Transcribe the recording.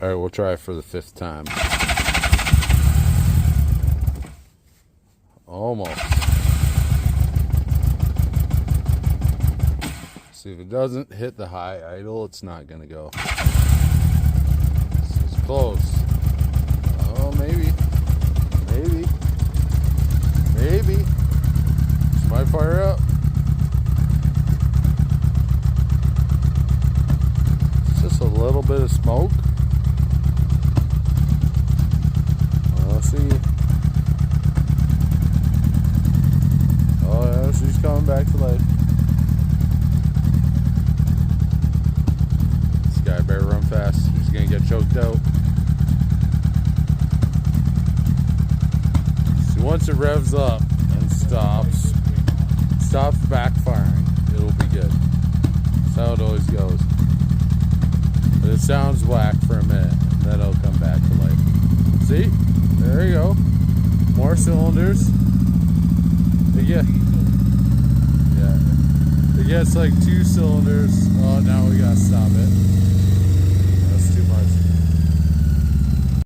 All right, we'll try it for the 5th time. Almost. See, if it doesn't hit the high idle, it's not gonna go. This is close. Oh, maybe. This might fire up. It's just a little bit of smoke. Let's see. Oh yeah, she's coming back to life. This guy better run fast. He's gonna get choked out. See, once it revs up and stops backfiring, it'll be good. That's how it always goes. But it sounds whack for a minute, and then it'll come back to life. See? There you go. More cylinders. It gets like 2 cylinders. Oh, now we got